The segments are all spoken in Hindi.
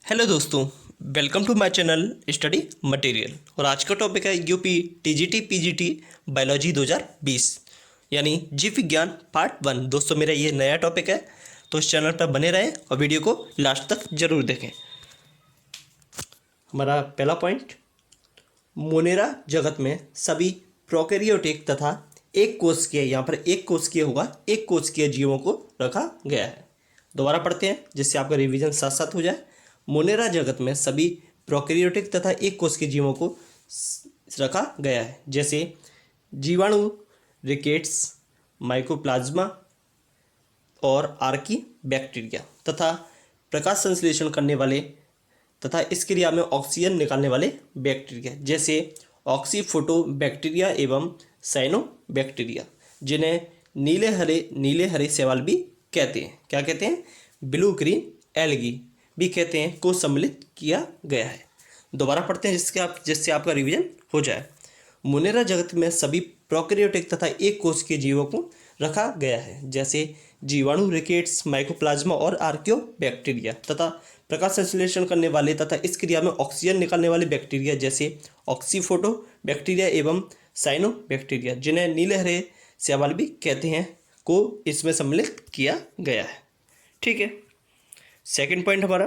हेलो दोस्तों, welcome to my channel study material. और आज का टॉपिक है यूपी टीजीटी पीजीटी बायोलॉजी 2020 यानी जीव विज्ञान पार्ट 1। दोस्तों मेरा ये नया टॉपिक है, तो इस चैनल पर बने रहें और वीडियो को लास्ट तक जरूर देखें। हमारा पहला पॉइंट, मोनेरा जगत में सभी प्रोकैरियोटिक तथा एक कोशिकीय, यहाँ पर एक कोशिकीय होगा, एक कोशिकीय जीवों को रखा गया है। दोबारा पढ़ते हैं जिससे आपका रिवीजन साथ साथ हो जाए। मोनेरा जगत में सभी प्रोकैरियोटिक तथा एक कोशिकीय जीवों को रखा गया है, जैसे जीवाणु, रिकेट्स, माइकोप्लाज्मा और आर्की बैक्टीरिया तथा प्रकाश संश्लेषण करने वाले तथा इस क्रिया में ऑक्सीजन निकालने वाले बैक्टीरिया, जैसे ऑक्सीफोटो बैक्टीरिया एवं साइनो बैक्टीरिया, जिन्हें नीले हरे शैवाल भी कहते हैं। क्या कहते हैं? ब्लू ग्रीन एल्गी भी कहते हैं, को सम्मिलित किया गया है। दोबारा पढ़ते हैं जिससे आपका रिवीजन हो जाए। मोनेरा जगत में सभी प्रोकैरियोटिक तथा एक कोशिकीय जीवों को रखा गया है, जैसे जीवाणु, रिकेट्स, माइकोप्लाज्मा और आर्कियो बैक्टीरिया तथा प्रकाश संश्लेषण करने वाले तथा इस क्रिया में ऑक्सीजन निकालने वाले बैक्टीरिया, जैसे ऑक्सीफोटो बैक्टीरिया एवं साइनो बैक्टीरिया, जिन्हें नीले हरे शैवाल भी कहते हैं, को इसमें सम्मिलित किया गया है। ठीक है। सेकंड पॉइंट हमारा,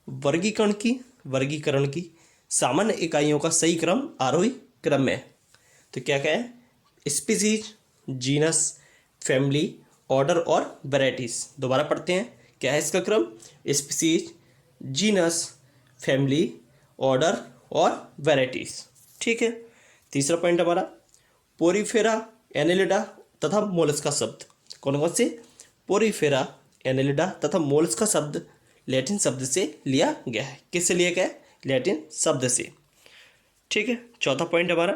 वर्गीकरण की सामान्य इकाइयों का सही क्रम आरोही क्रम में है। तो क्या क्या है? स्पीसीज, जीनस, फैमिली, ऑर्डर और वैरायटीज। दोबारा पढ़ते हैं, क्या है इसका क्रम? स्पीसीज, जीनस, फैमिली, ऑर्डर और वैरायटीज। ठीक है। तीसरा पॉइंट हमारा, पोरीफेरा, एनेलिडा तथा मोलस्का शब्द। कौन कौन से? पोरीफेरा, एनेलिडा तथा मोलस्का शब्द लैटिन शब्द से लिया गया है। किससे लिया गया है? लैटिन शब्द से। ठीक है। चौथा पॉइंट हमारा,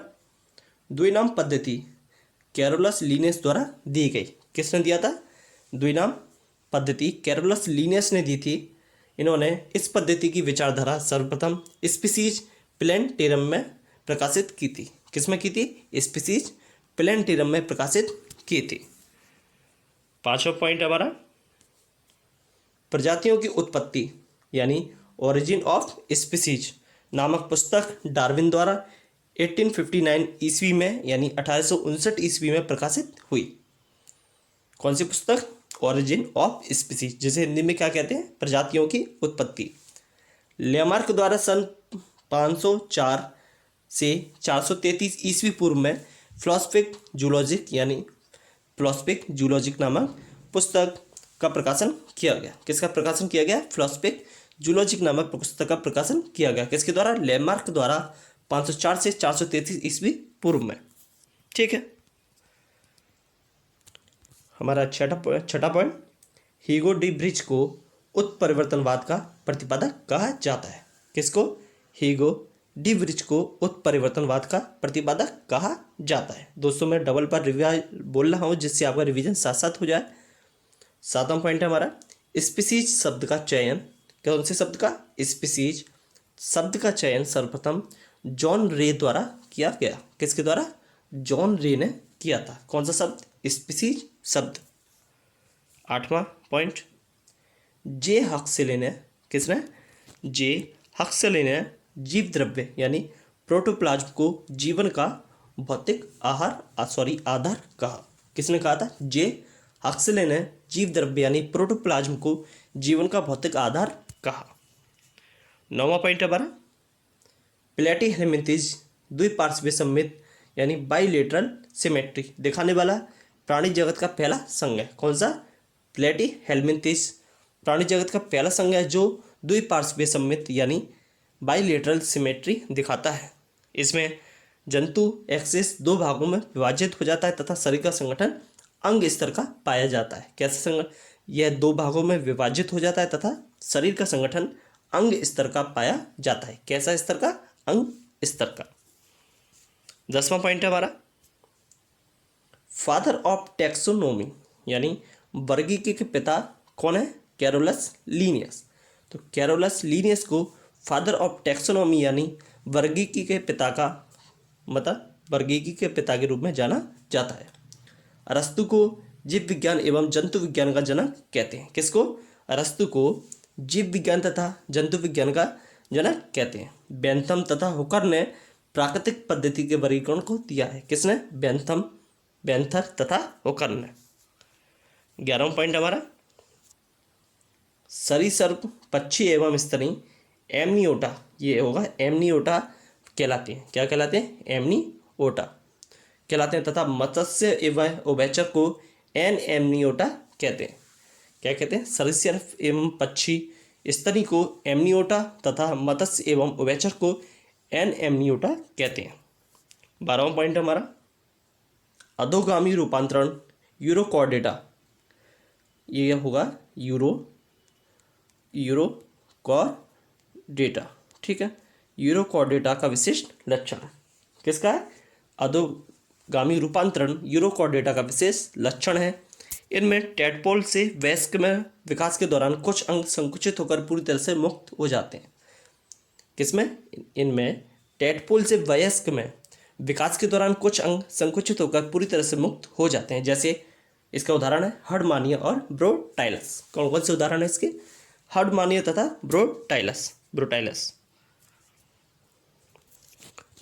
द्विनाम पद्धति कैरोलस लीनियस द्वारा दी गई। किसने दिया था? द्विनाम पद्धति कैरोलस लीनियस ने दी थी। इन्होंने इस पद्धति की विचारधारा सर्वप्रथम स्पीसीज प्लेनेटेरम में प्रकाशित की थी। किसमें की थी? स्पीसीज प्लेनेटेरम में प्रकाशित की थी। पांचवा पॉइंट हमारा, प्रजातियों की उत्पत्ति यानी ओरिजिन ऑफ स्पीसीज नामक पुस्तक डार्विन द्वारा 1859 ईस्वी में यानी 1859 ईस्वी में प्रकाशित हुई। कौन सी पुस्तक? ओरिजिन ऑफ स्पीसीज, जिसे हिंदी में क्या कहते हैं? प्रजातियों की उत्पत्ति। लेमार्क द्वारा सन 504 से 433 ईस्वी पूर्व में फिलोसफिक जूलॉजिक नामक पुस्तक का प्रकाशन किया गया। किसका प्रकाशन किया गया? फिलोसफिक जूलॉजिक नामक पुस्तक का प्रकाशन किया गया। किसके द्वारा? लेमार्क द्वारा 504 से 433 ईस्वी पूर्व में। ठीक है। हमारा छठा पॉइंट, हीगो डी ब्रिज को उत्परिवर्तनवाद का प्रतिपादक कहा जाता है। किसको? हीगो डी ब्रिज को उत्परिवर्तनवाद का प्रतिपादक कहा जाता है। दोस्तों मैं डबल पर रिवाइज बोल रहा हूँ जिससे आपका रिवीजन साथ साथ हो जाए। सातवां पॉइंट है हमारा, स्पीसीज शब्द का चयन। कौन से शब्द का? स्पीसीज शब्द का चयन सर्वप्रथम जॉन रे द्वारा किया गया। किसके द्वारा? जॉन रे ने किया था। कौन सा शब्द? स्पीसीज शब्द। आठवां पॉइंट, जे हक्सले ने, किसने? जे हक्सले ने जीव द्रव्य यानी प्रोटोप्लाज्म को जीवन का भौतिक आधार कहा। किसने कहा था? जे हक्सले ने जीव द्रव्य यानी प्रोटोप्लाज्म को जीवन का भौतिक आधार कहा। नौवां पॉइंट हमारा, प्लेटीहेल्मिंथेस द्विपार्श्वीय सममित यानी बाइलेटरल सिमेट्री दिखाने वाला प्राणी जगत का पहला संघ है। कौन सा? प्लेटीहेल्मिंथेस प्राणी जगत का पहला संघ है जो द्विपार्श्वीय सममित यानी बाइलेटरल सिमेट्री दिखाता है। इसमें जंतु एक्सिस दो भागों में विभाजित हो जाता है तथा शरीर का संगठन अंग स्तर का पाया जाता है। कैसे संगठन? यह दो भागों में विभाजित हो जाता है तथा शरीर का संगठन अंग स्तर का पाया जाता है। कैसा स्तर का? अंग स्तर का। 10वां पॉइंट है हमारा, फादर ऑफ टैक्सोनोमी यानी वर्गीकी के पिता कौन है? Carolus Linnaeus. तो कैरोलस लीनियस को फादर ऑफ टैक्सोनोमी यानी वर्गीकी के पिता के रूप में जाना जाता है। अरस्तु को जीव विज्ञान एवं जंतु विज्ञान का जनक कहते हैं। किसको? अरस्तु को जीव विज्ञान तथा जंतु विज्ञान का जनक कहते हैं। बेंथम तथा हुकर ने प्राकृतिक पद्धति के वर्गीकरण को दिया है। किसने? बेंथम, बेंथर तथा हुकर ने। 11वां पॉइंट हमारा, सरीसृप, पक्षी एवं स्तनी एमनियोटा, ये होगा एमनियोटा कहलाते हैं। क्या कहलाते हैं? एमनियोटा कहलाते हैं तथा मत्स्य एवं उभयचर को एन एमनियोटा कहते हैं। क्या कहते हैं? सरीसृप एवं पक्षी स्तनी को एमनियोटा तथा मत्स्य एवं उभयचर को एन एमनियोटा कहते हैं। 12वां पॉइंट हमारा, अधोगामी रूपांतरण यूरोकॉर्डेटा, ये होगा यूरोकॉर्डेटा। ठीक है, यूरोकॉर्डेटा का विशिष्ट लक्षण है। किसका है? अधोगामी रूपांतरण यूरोकॉर्डेटा का विशेष लक्षण है। इनमें टैडपोल से वयस्क में विकास के दौरान कुछ अंग संकुचित होकर पूरी तरह से मुक्त हो जाते हैं। किसमें? इनमें टैडपोल से वयस्क में विकास के दौरान कुछ अंग संकुचित होकर पूरी तरह से मुक्त हो जाते हैं। जैसे इसका उदाहरण है हर्डमानिया और ब्रोटाइलस। कौन कौन से उदाहरण है इसके? हर्डमानिया तथा ब्रोटाइलस।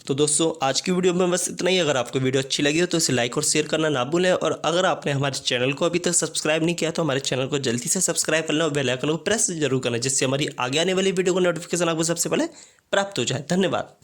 तो दोस्तों आज की वीडियो में बस इतना ही। अगर आपको वीडियो अच्छी लगी हो तो इसे लाइक और शेयर करना ना भूलें, और अगर आपने हमारे चैनल को अभी तक सब्सक्राइब नहीं किया तो हमारे चैनल को जल्दी से सब्सक्राइब कर लें और बेल आइकन को प्रेस जरूर करना, जिससे हमारी आगे आने वाली वीडियो को नोटिफिकेशन आपको सबसे पहले प्राप्त हो जाए। धन्यवाद।